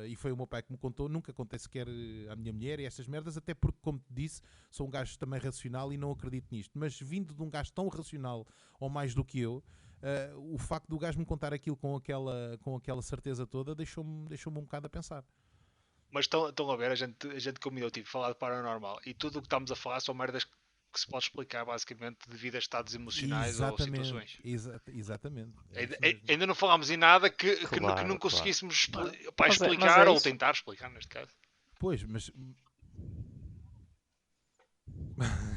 e foi o meu pai que me contou. Nunca contei sequer à minha mulher e estas merdas, até porque, como te disse, sou um gajo também racional e não acredito nisto, mas vindo de um gajo tão racional ou mais do que eu, o facto do gajo me contar aquilo com aquela certeza toda deixou-me um bocado a pensar. Mas estão a ver, a gente como eu tive falado de paranormal, e tudo o que estamos a falar são merdas que se pode explicar basicamente devido a estados emocionais ou situações. Exatamente. Ainda não falámos em nada que não conseguíssemos explicar ou tentar explicar neste caso. Pois, mas...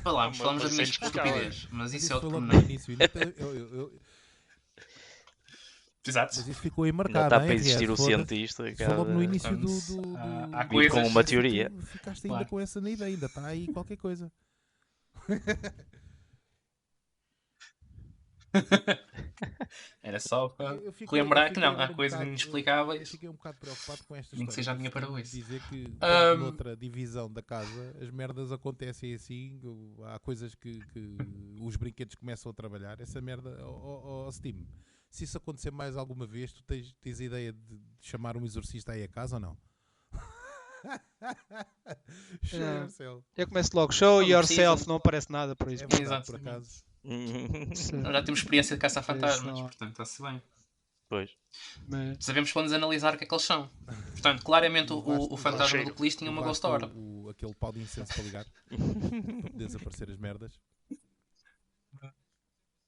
Falamos da minha estupidez, mas isso é outro no início. Exato. Mas isso ficou aí marcado. Ainda está para existir o cientista. Foi logo no início há coisas com uma teoria. Tu ficaste ainda com essa ideia, ainda está aí qualquer coisa. Era só para lembrar que não, há coisas inexplicáveis. Eu fiquei um bocado preocupado com esta história. Nem que seja a minha para isso. Dizer que noutra divisão da casa as merdas acontecem assim, há coisas que os brinquedos começam a trabalhar. Essa merda, Steam, se isso acontecer mais alguma vez, tu tens a ideia de chamar um exorcista aí a casa ou não? Show yourself. Eu começo logo, show yourself, não aparece nada por isso. É verdade, por acaso. Nós já temos experiência de caça fantasmas, portanto está-se bem. Pois. Sabemos quando analisar o que é que eles são. Portanto, claramente o fantasma do Clis tinha uma ghost aura. Aquele pau de incenso para ligar, para desaparecer as merdas.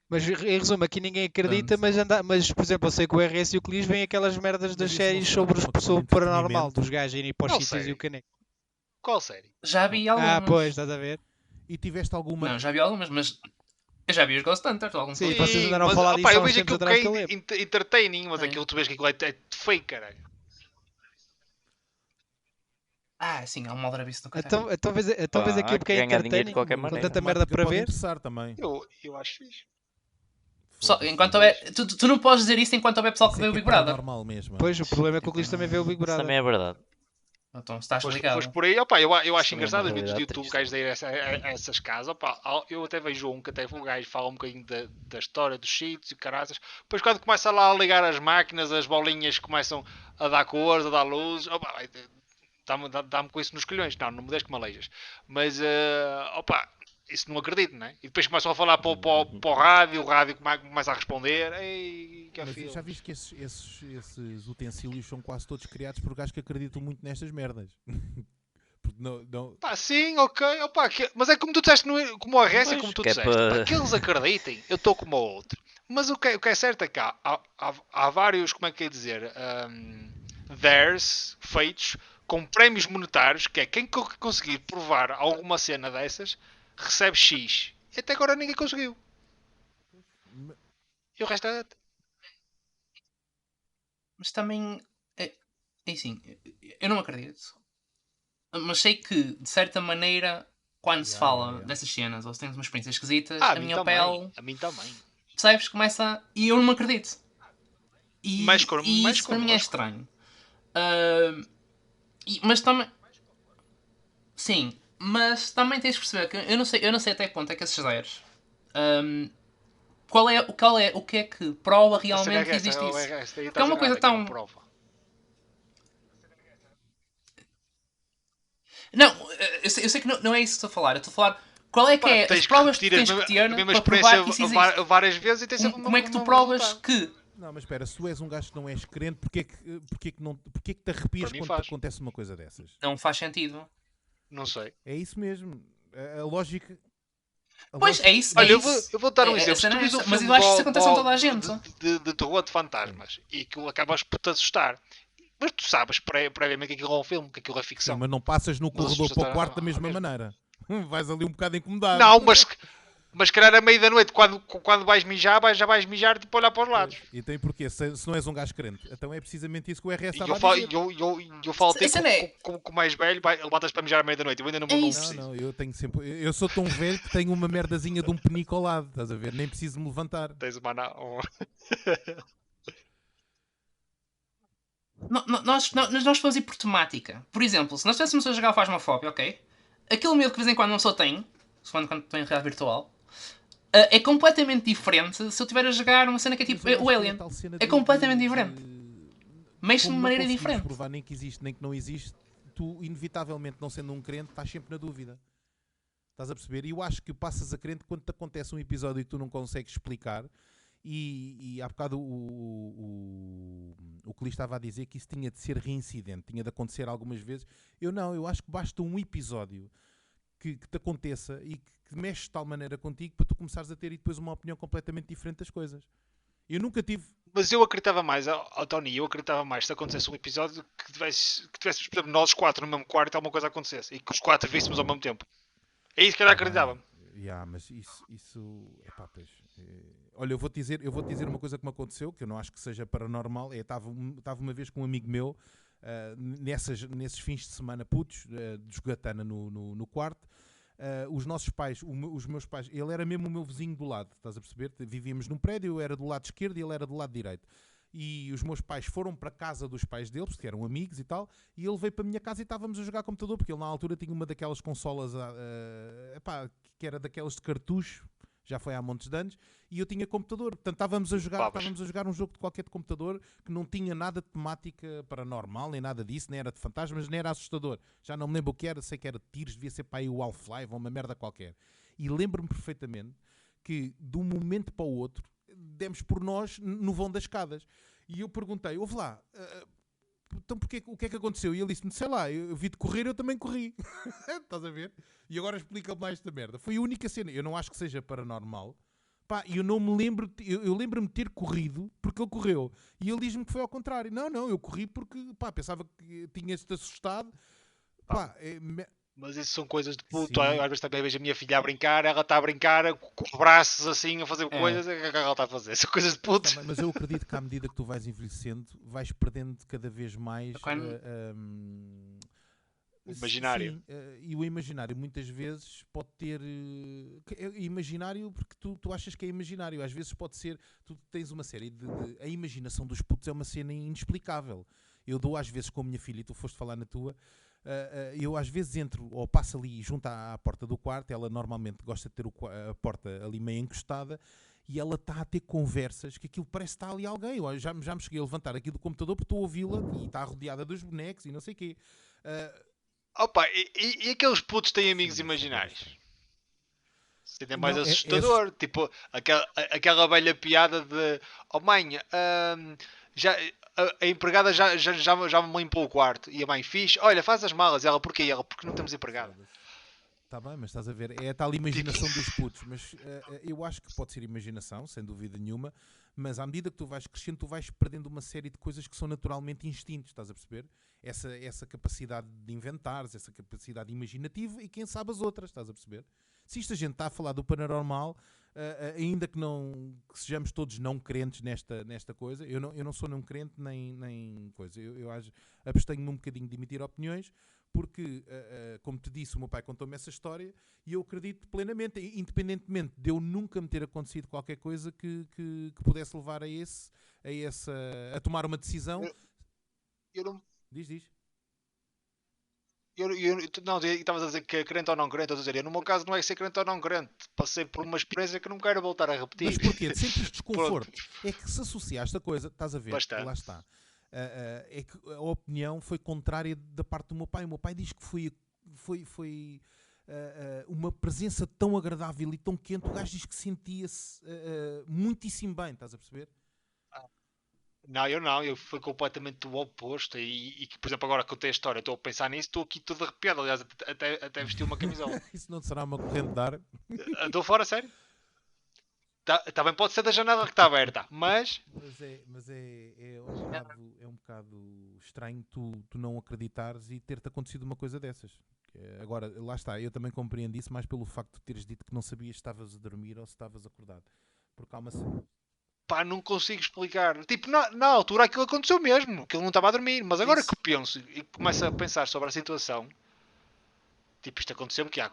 Mas em resumo, aqui ninguém acredita, mas por exemplo, eu sei que o RS e o Clis vêm aquelas merdas das séries sobre o paranormal, dos gajos irem para os sítios e o caneco. Qual série? Já vi algumas. Pois, estás a ver? E tiveste alguma? Não, já vi algumas, mas eu já vi os Ghost Hunters. Sim, vocês andaram a falar disso há uns tempos atrás que eu lembro. Entertaining, mas aquilo tu vês que aquilo é fake, caralho. Sim, há um maldrabice no caralho. Então vês aquilo porque é entertaining, com tanta merda para ver. Também. Eu acho fixe. Enquanto houver... tu não podes dizer isso enquanto houver pessoal que vê o Big Brother. Normal mesmo. Pois, o problema é que o Clis também vê o Big Brother. Isso também é verdade. Então, se estás ligado. Pois por aí, eu acho engraçado os vídeos do YouTube, gajos a essas casas. Eu até vejo que até o gajo fala um bocadinho da história dos sítios e caraças. Depois quando começa lá a ligar as máquinas, as bolinhas começam a dar cores, a dar luz. Dá-me com isso nos colhões. Não me deixes que me aleijas. Mas, isso não acredito, não é? E depois começam a falar para o rádio, o rádio começa a responder. Mas já viste que esses utensílios são quase todos criados por gajos que acreditam muito nestas merdas. Não... Sim, ok. Mas é como tu disseste, como o RS, é como tu disseste. Que eles acreditem, eu estou como o outro. Mas o que é certo é que há vários, como é que é dizer, theirs feitos com prémios monetários, que é quem conseguir provar alguma cena dessas recebe X. E até agora ninguém conseguiu. E o resto é... Mas também... É assim, eu não acredito. Mas sei que, de certa maneira, quando se fala dessas cenas, ou se tens umas experiências esquisitas, a minha pele... A mim também. Percebes? Começa... E eu não acredito. E Mais isso para mim é estranho. Mas também... Sim, mas também tens de perceber que eu não sei até que ponto é que esses zeros... o que é que prova realmente que existe isso? Porque é uma coisa tão... Não, eu sei que não é isso que estou a falar. Eu estou a falar qual é que é as provas que tens que ter para provar que isso existe. Várias vezes e tens sempre como é que tu provas que... Não, mas espera, se tu és um gajo que não és crente, porquê que te arrepias quando te acontece uma coisa dessas? Não faz sentido. Não sei. É isso mesmo. A lógica... Pois, é isso. Olha, eu vou dar um exemplo. Se tu vês um mas filme eu acho que isso acontece com toda a gente. De terror de fantasmas e que acabas por te assustar, mas tu sabes previamente que aquilo é um filme, que aquilo é ficção. Sim, mas não passas no corredor para o quarto da mesma maneira. Vais ali um bocado incomodado. Não, mas se calhar à meia da noite, quando vais mijar, já vais mijar tipo olhar para os lados. E tem porquê? Se não és um gajo crente. Então é precisamente isso que o RS estava a dizer. Eu falo com o mais velho, levantas para mijar à meia da noite. Eu ainda não preciso. Não, eu tenho sempre... Eu sou tão velho que tenho uma merdazinha de um penico ao lado. Estás a ver? Nem preciso me levantar. Tens uma... Nós vamos ir por temática. Por exemplo, se nós estivéssemos a jogar o Phasmophobia, ok? Aquele medo que de vez em quando uma pessoa tem, quando estou em realidade virtual, é completamente diferente se eu estiver a jogar uma cena que é tipo o Alien. É completamente diferente. Mexe de maneira diferente. Não provar nem que existe nem que não existe, tu, inevitavelmente, não sendo um crente, estás sempre na dúvida. Estás a perceber? E eu acho que passas a crente quando te acontece um episódio que tu não consegues explicar. E há bocado o que lhe estava a dizer que isso tinha de ser reincidente, tinha de acontecer algumas vezes. Eu acho que basta um episódio que te aconteça e que mexe de tal maneira contigo para tu começares a ter depois uma opinião completamente diferente das coisas. Eu nunca tive... Mas eu acreditava mais, Tony, se acontecesse um episódio que tivéssemos, por exemplo, nós 4 no mesmo quarto e alguma coisa acontecesse e que os 4 víssemos ao mesmo tempo. É isso que eu acreditava. Mas isso epá, pois, olha, eu vou-te dizer uma coisa que me aconteceu, que eu não acho que seja paranormal. Estava uma vez com um amigo meu, nesses fins de semana putos, de jogatana no quarto. Os nossos pais, os meus pais, ele era mesmo o meu vizinho do lado, estás a perceber? Vivíamos num prédio, eu era do lado esquerdo e ele era do lado direito. E os meus pais foram para a casa dos pais deles, porque eram amigos e tal, e ele veio para a minha casa e estávamos a jogar computador, porque ele na altura tinha uma daquelas consolas que era daquelas de cartucho, já foi há montes de anos, e eu tinha computador. Portanto, estávamos a jogar um jogo de qualquer de computador que não tinha nada de temática paranormal, nem nada disso, nem era de fantasmas, nem era assustador. Já não me lembro o que era, sei que era de tiros, devia ser para aí o Half-Life ou uma merda qualquer. E lembro-me perfeitamente que, de um momento para o outro, demos por nós no vão das escadas. E eu perguntei, ouve lá, então o que é que aconteceu? E ele disse-me, sei lá, eu vi-te correr, eu também corri. Estás a ver? E agora explica-me mais esta merda. Foi a única cena. Eu não acho que seja paranormal. Pá, eu não me lembro, eu lembro-me de ter corrido porque ele correu. E ele diz-me que foi ao contrário. Não, eu corri porque, pensava que tinhas-te assustado. Mas isso são coisas de puto. Às vezes também vejo a minha filha a brincar, ela está a brincar com os braços assim, a fazer coisas, o que ela está a fazer? São coisas de puto. Mas eu acredito que à medida que tu vais envelhecendo, vais perdendo cada vez mais o imaginário. Sim, e o imaginário muitas vezes pode ter... imaginário porque tu achas que é imaginário. Às vezes pode ser... Tu tens uma série de... A imaginação dos putos é uma cena inexplicável. Eu dou às vezes com a minha filha, e tu foste falar na tua... eu às vezes entro ou passo ali junto à porta do quarto. Ela normalmente gosta de ter a porta ali meio encostada e ela está a ter conversas que aquilo parece que está ali alguém. Eu já me cheguei a levantar aqui do computador porque estou a ouvi-la e está rodeada dos bonecos e não sei o quê. Opa, e aqueles putos têm amigos imaginários? Isso ainda é mais assustador. Tipo, aquela velha piada de mãe, a empregada já me limpou o quarto. E a mãe, fixe, olha, faz as malas. E ela, porquê? E ela, porque não temos empregada. Está bem, mas estás a ver, é a tal imaginação dos putos, mas eu acho que pode ser imaginação, sem dúvida nenhuma, mas à medida que tu vais crescendo, tu vais perdendo uma série de coisas que são naturalmente instintos, estás a perceber? Essa capacidade de inventares, essa capacidade imaginativa e quem sabe as outras, estás a perceber? Se isto a gente está a falar do paranormal, ainda que que sejamos todos não crentes nesta coisa, eu não sou não crente nem coisa, eu abstenho-me um bocadinho de emitir opiniões, porque, como te disse, o meu pai contou-me essa história e eu acredito plenamente, independentemente de eu nunca me ter acontecido qualquer coisa que pudesse levar a tomar uma decisão. Eu não... Diz. Não, estavas a dizer que é crente ou não crente, eu estou a dizer, no meu caso não é ser crente ou não crente, passei por uma experiência que não quero voltar a repetir. Mas porquê? Sentes desconforto. É que se associaste a coisa, estás a ver, bastante. Lá está. É que a opinião foi contrária da parte do meu pai. O meu pai diz que foi uma presença tão agradável e tão quente. O gajo diz que sentia-se muitíssimo bem, estás a perceber? Não, eu fui completamente o oposto e por exemplo, agora que eu tenho a história, estou a pensar nisso, estou aqui todo arrepiado, aliás, até vestir uma camisola. Isso não será uma corrente de ar? Estou fora, sério? Também pode ser da janela que está aberta, mas é um bocado estranho tu não acreditares e ter-te acontecido uma coisa dessas. Agora, lá está, eu também compreendo isso, mais pelo facto de teres dito que não sabias se estavas a dormir ou se estavas acordado. Porque há uma... Pá, não consigo explicar. Tipo, na altura aquilo aconteceu mesmo, que ele não estava a dormir, mas agora que penso e começo a pensar sobre a situação, tipo, isto aconteceu-me que há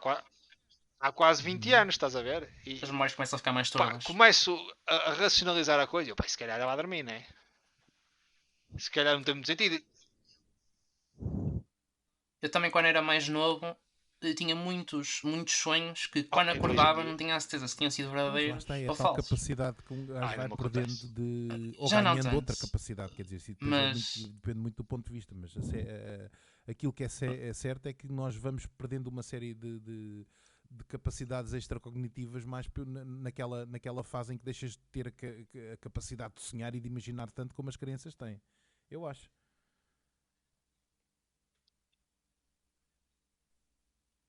quase 20 anos, estás a ver? E, as memórias começam a ficar mais turvas. Começo a racionalizar a coisa. Se calhar estava a dormir, né? Se calhar não tem muito sentido. Eu também, quando era mais novo, eu tinha muitos sonhos que, quando acordava, não tinha a certeza se tinham sido verdadeiros ou falsos. Capacidade que um gajo vai perdendo ou já ganhando outra capacidade, quer dizer, depende muito do ponto de vista, mas aquilo que é certo é que nós vamos perdendo uma série de capacidades extracognitivas mais naquela fase em que deixas de ter a capacidade de sonhar e de imaginar tanto como as crianças têm. Eu acho.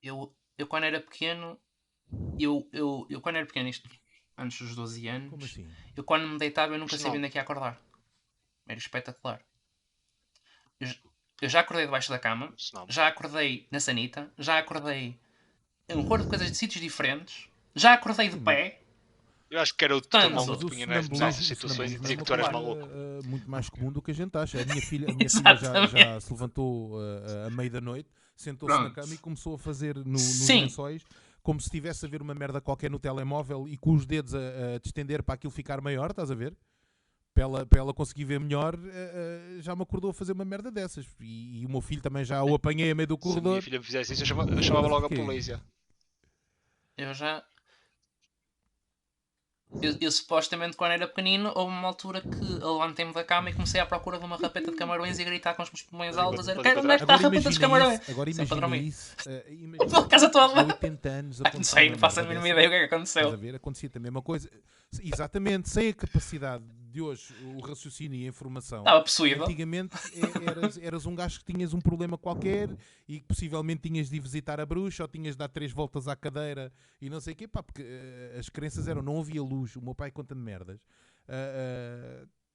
Eu quando era pequeno, eu quando era pequeno, isto antes dos 12 anos, como assim? Eu quando me deitava eu nunca sabia onde é que ia acordar. Era espetacular. Eu já acordei debaixo da cama, já acordei na sanita, já acordei em um cor de coisas de sítios diferentes, já acordei de pé. Eu acho que era o teu irmão que punha nessas situações e dizia que tu eras maluco. Muito mais comum do que a gente acha. A minha filha já se levantou à meia da noite, sentou-se na cama e começou a fazer nos lençóis como se estivesse a ver uma merda qualquer no telemóvel e com os dedos a distender para aquilo ficar maior, estás a ver? Para ela conseguir ver melhor, já me acordou a fazer uma merda dessas. E o meu filho também já o apanhei a meio do corredor. Se a minha filha me fizesse isso, eu chamava logo a polícia. Eu supostamente, quando era pequenino, houve uma altura que levantei-me da cama e comecei à procura de uma rapeta de camarões e a gritar com os meus pulmões altos a dizer: quero onde é que está a rapeta dos camarões? Agora imagina isso. A casa toda. Há 80 anos. Não sei, não faço a mínima ideia o que é que aconteceu. Estás a ver? Acontecia a mesma coisa. Exatamente, sem a capacidade de hoje, o raciocínio e a informação. Estava possuído. Antigamente eras um gajo que tinhas um problema qualquer e que possivelmente tinhas de ir visitar a bruxa ou tinhas de dar 3 voltas à cadeira e não sei o quê, pá, porque as crenças não havia luz. O meu pai conta-me merdas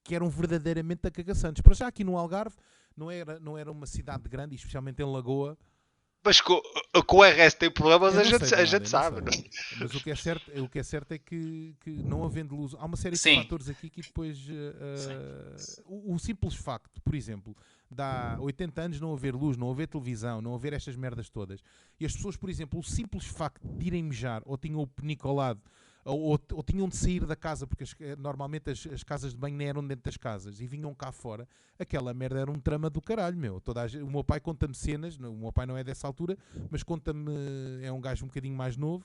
que eram verdadeiramente acagaçantes. Para já aqui no Algarve não era uma cidade grande, especialmente em Lagoa. Mas com o RS tem problemas, a gente sabe. Não? Mas o que é certo é que não havendo luz, há uma série de fatores aqui que depois o simples facto, por exemplo, dá 80 anos não haver luz, não haver televisão, não haver estas merdas todas, e as pessoas, por exemplo, o simples facto de irem mejar ou tinham o penico ao lado ou tinham de sair da casa, porque normalmente as casas de banho nem eram dentro das casas e vinham cá fora, aquela merda era um trama do caralho, meu. O meu pai conta-me cenas, o meu pai não é dessa altura, mas conta-me, é um gajo um bocadinho mais novo,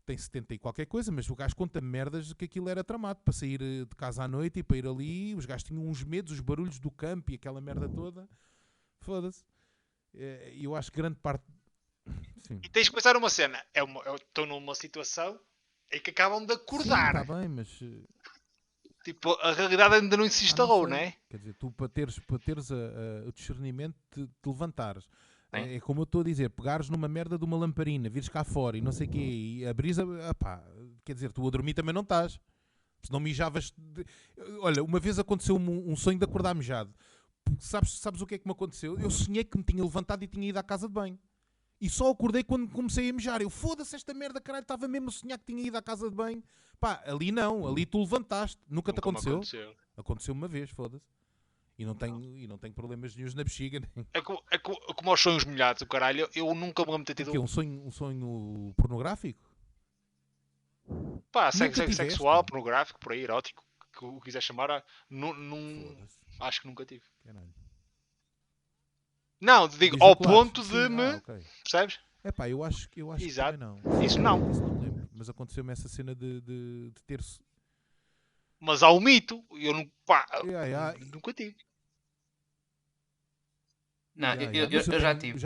tem 70 e qualquer coisa, mas o gajo conta-me merdas que aquilo era tramado, para sair de casa à noite e para ir ali, os gajos tinham uns medos, os barulhos do campo e aquela merda toda, foda-se. Eu acho que grande parte... Sim. E tens que pensar uma cena, estou numa situação em que acabam de acordar. Sim, está bem, mas... Tipo, a realidade ainda não se instalou, não é? Quer dizer, tu para teres o discernimento de te levantares, É como eu estou a dizer, pegares numa merda de uma lamparina, vires cá fora e não sei o quê, e abris quer dizer, tu a dormir também não estás. Se não mijavas... Olha, uma vez aconteceu-me um sonho de acordar mijado. Sabes o que é que me aconteceu? Eu sonhei que me tinha levantado e tinha ido à casa de banho. E só acordei quando comecei a mijar. Eu, foda-se esta merda, caralho, estava mesmo a sonhar que tinha ido à casa de banho. Pá, ali não, ali tu levantaste. Nunca te aconteceu? Aconteceu uma vez, foda-se. E não tenho problemas nenhums na bexiga. Nem... É como aos sonhos molhados, o caralho. Eu nunca me lembro de ter tido... Um sonho pornográfico? Pá, sexual, pornográfico, por aí, erótico, que o quiser chamar. Acho que nunca tive. Caralho. Não, digo, ao ponto de me... Okay. Percebes? É pá, eu acho Exato. que não. Isso não. Isso não me lembro. Mas aconteceu-me essa cena de ter... Mas há um mito. Eu não, nunca tive. Não, eu já tive.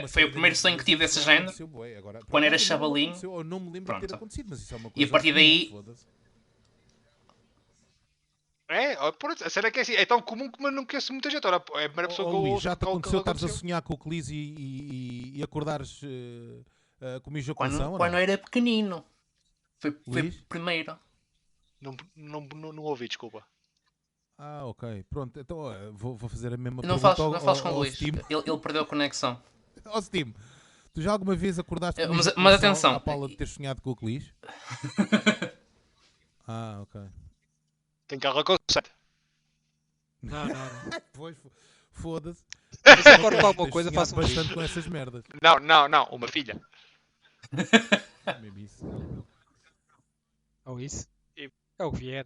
Foi o primeiro sonho que tive desse género. Agora, quando era chavalinho. Eu não me lembro de ter acontecido, mas isso é uma coisa... E a partir daí... A cena é que é assim, é tão comum que eu não conheço muita gente. Ora, é a primeira pessoa que eu ouço. Já te aconteceu estares a sonhar com o Clis e acordares com uma ejaculação? Quando era pequenino. Foi primeiro. Não ouvi, desculpa. Ah, ok. Pronto, então vou fazer a mesma não pergunta não falas com o Luís. Steam. Ele perdeu a conexão. Ó Steam, tu já alguma vez acordaste com mas atenção. à pala de ter sonhado com o Clis? Ok. Tem carro com 7. Não. Pois, foda-se. Se eu acordo com alguma coisa, faço bastante com essas merdas. Não. Uma filha. Mesmo isso. Ou isso. É o que vier.